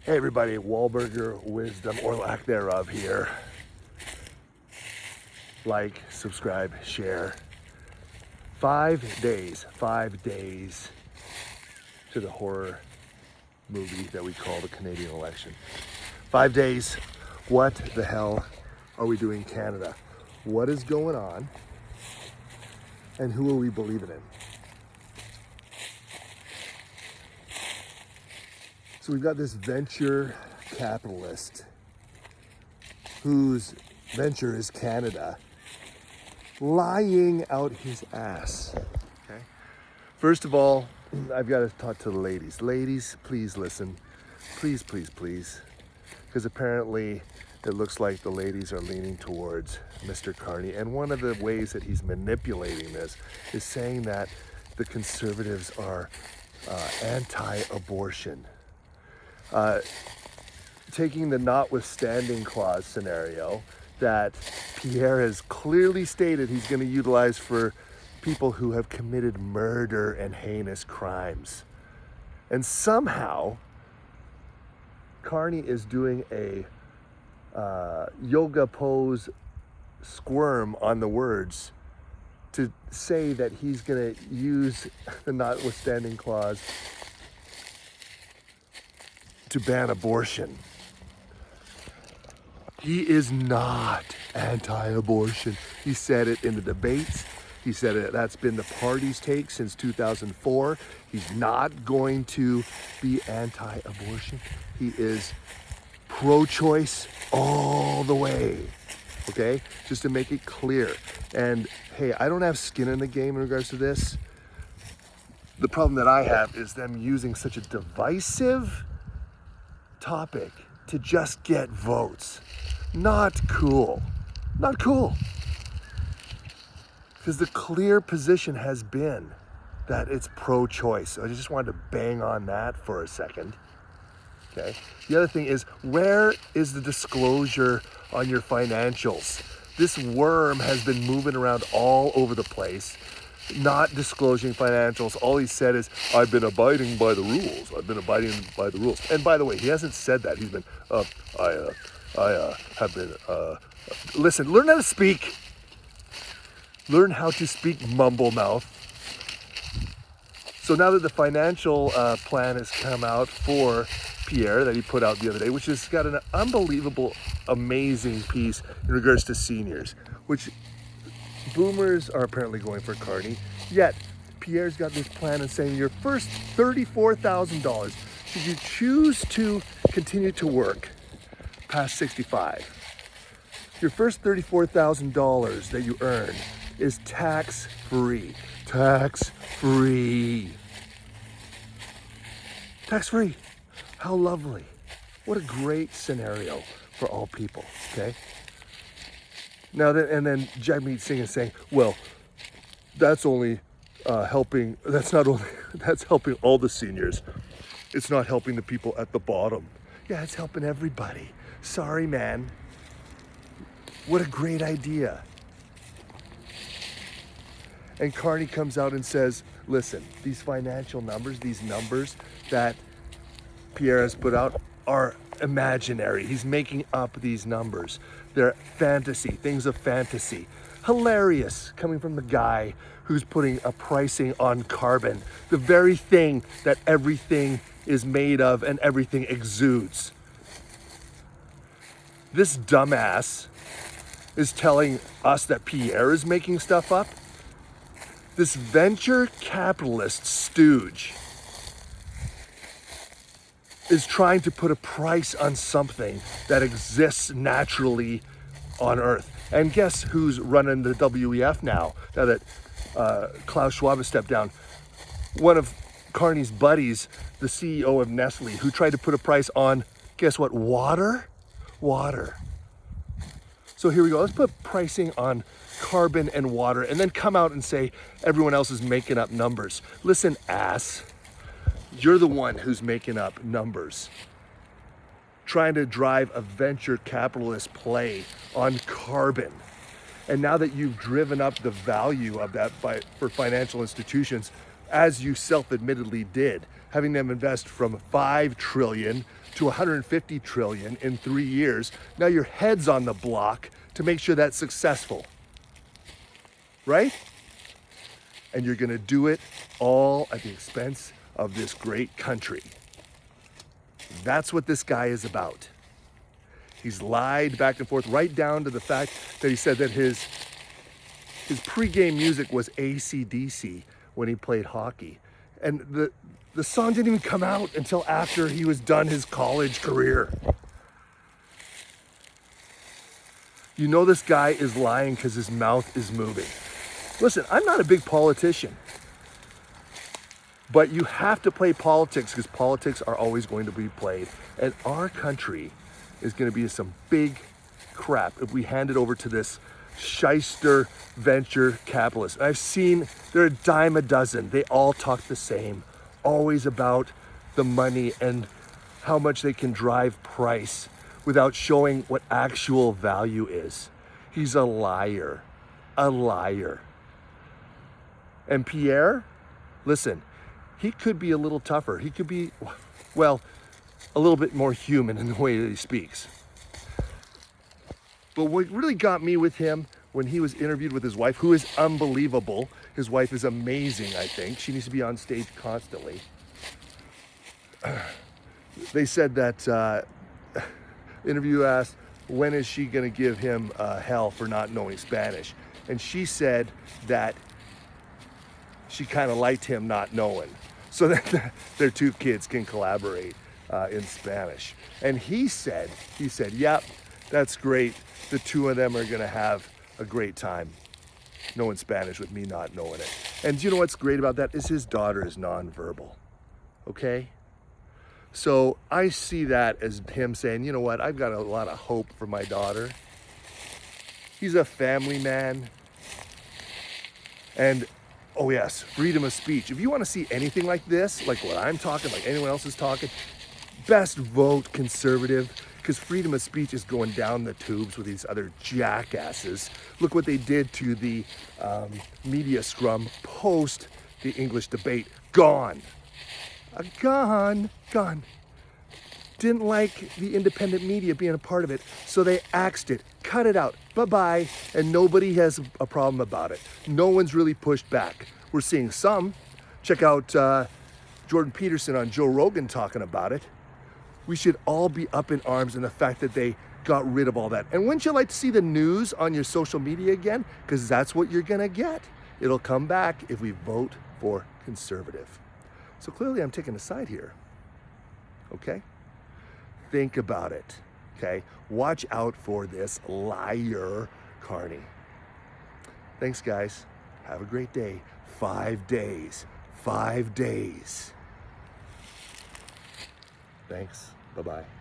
Hey everybody, Wahlburger wisdom or lack thereof here. Like, subscribe, share. 5 days to the horror movie that we call the Canadian election. 5 days. What the hell are we doing in Canada? What is going on? And who are we believing in? So we've got this venture capitalist whose venture is Canada, lying out his ass. Okay. First of all, I've got to talk to the ladies. Ladies, please listen. Please, please, please. Because apparently it looks like the ladies are leaning towards Mr. Carney. And one of the ways that he's manipulating this is saying that the conservatives are anti-abortion. Taking the notwithstanding clause scenario that Pierre has clearly stated he's going to utilize for people who have committed murder and heinous crimes. And somehow, Carney is doing a yoga pose squirm on the words to say that he's going to use the notwithstanding clause to ban abortion. He is not anti-abortion. He said it in the debates. He said it, that's been the party's take since 2004. He's not going to be anti-abortion. He is pro-choice all the way, okay? Just to make it clear. And hey, I don't have skin in the game in regards to this. The problem that I have is them using such a divisive topic to just get votes. Not cool. Not cool. Because the clear position has been that it's pro-choice. So I just wanted to bang on that for a second. Okay. The other thing is, where is the disclosure on your financials? This worm has been moving around all over the place, not disclosing financials. All he said is, I've been abiding by the rules. I've been abiding by the rules. And by the way, he hasn't said that. He's been, I have been, listen, learn how to speak. Learn how to speak, mumble mouth. So now that the financial plan has come out for Pierre that he put out the other day, which has got an unbelievable, amazing piece in regards to seniors, which boomers are apparently going for Carney. Yet Pierre's got this plan and saying your first $34,000, should you choose to continue to work past 65, your first $34,000 that you earn is tax-free. Tax-free. Tax-free. How lovely. What a great scenario for all people, okay? Now then, and then Jagmeet Singh is saying, well, that's only helping, that's helping all the seniors. It's not helping the people at the bottom. Yeah, it's helping everybody. Sorry, man. What a great idea. And Carney comes out and says, listen, these financial numbers, these numbers that Pierre has put out are imaginary. He's making up these numbers. They're fantasy, things of fantasy. Hilarious, coming from the guy who's putting a pricing on carbon, the very thing that everything is made of and everything exudes. This dumbass is telling us that Pierre is making stuff up. This venture capitalist stooge is trying to put a price on something that exists naturally on Earth. And guess who's running the WEF now that Klaus Schwab has stepped down? One of Carney's buddies, the CEO of Nestle, who tried to put a price on, guess what, water? Water. So here we go, let's put pricing on carbon and water and then come out and say everyone else is making up numbers. Listen, ass. You're the one who's making up numbers, trying to drive a venture capitalist play on carbon. And now that you've driven up the value of that for financial institutions, as you self-admittedly did, having them invest from 5 trillion to 150 trillion in 3 years. Now your head's on the block to make sure that's successful, right? And you're gonna do it all at the expense of this great country. That's what this guy is about. He's lied back and forth, right down to the fact that he said that his pregame music was AC/DC when he played hockey. And the song didn't even come out until after he was done his college career. You know this guy is lying because his mouth is moving. Listen, I'm not a big politician, but you have to play politics because politics are always going to be played. And our country is going to be some big crap if we hand it over to this shyster venture capitalist. I've seen, they're a dime a dozen. They all talk the same, always about the money and how much they can drive price without showing what actual value is. He's a liar, a liar. And Pierre, listen, he could be a little tougher. He could be, well, a little bit more human in the way that he speaks. But what really got me with him when he was interviewed with his wife, who is unbelievable. His wife is amazing, I think. She needs to be on stage constantly. They said that, the interviewer asked, when is she gonna give him hell for not knowing Spanish? And she said that she kind of liked him not knowing, so that their 2 kids can collaborate in Spanish. And he said, yep, that's great. The 2 of them are gonna have a great time knowing Spanish with me not knowing it. And you know what's great about that is his daughter is nonverbal, okay? So I see that as him saying, you know what, I've got a lot of hope for my daughter. He's a family man. And oh yes, freedom of speech. If you want to see anything like this, like what I'm talking, like anyone else is talking, best vote conservative, because freedom of speech is going down the tubes with these other jackasses. Look what they did to the media scrum post the English debate. Gone. Gone. Didn't like the independent media being a part of it, so they axed it, cut it out, bye-bye, and nobody has a problem about it. No one's really pushed back. We're seeing some. Check out Jordan Peterson on Joe Rogan talking about it. We should all be up in arms in the fact that they got rid of all that. And wouldn't you like to see the news on your social media again? Because that's what you're gonna get. It'll come back if we vote for conservative. So clearly I'm taking a side here, okay? Think about it, okay? Watch out for this liar, Carney. Thanks, guys. Have a great day. 5 days. 5 days. Thanks. Bye-bye.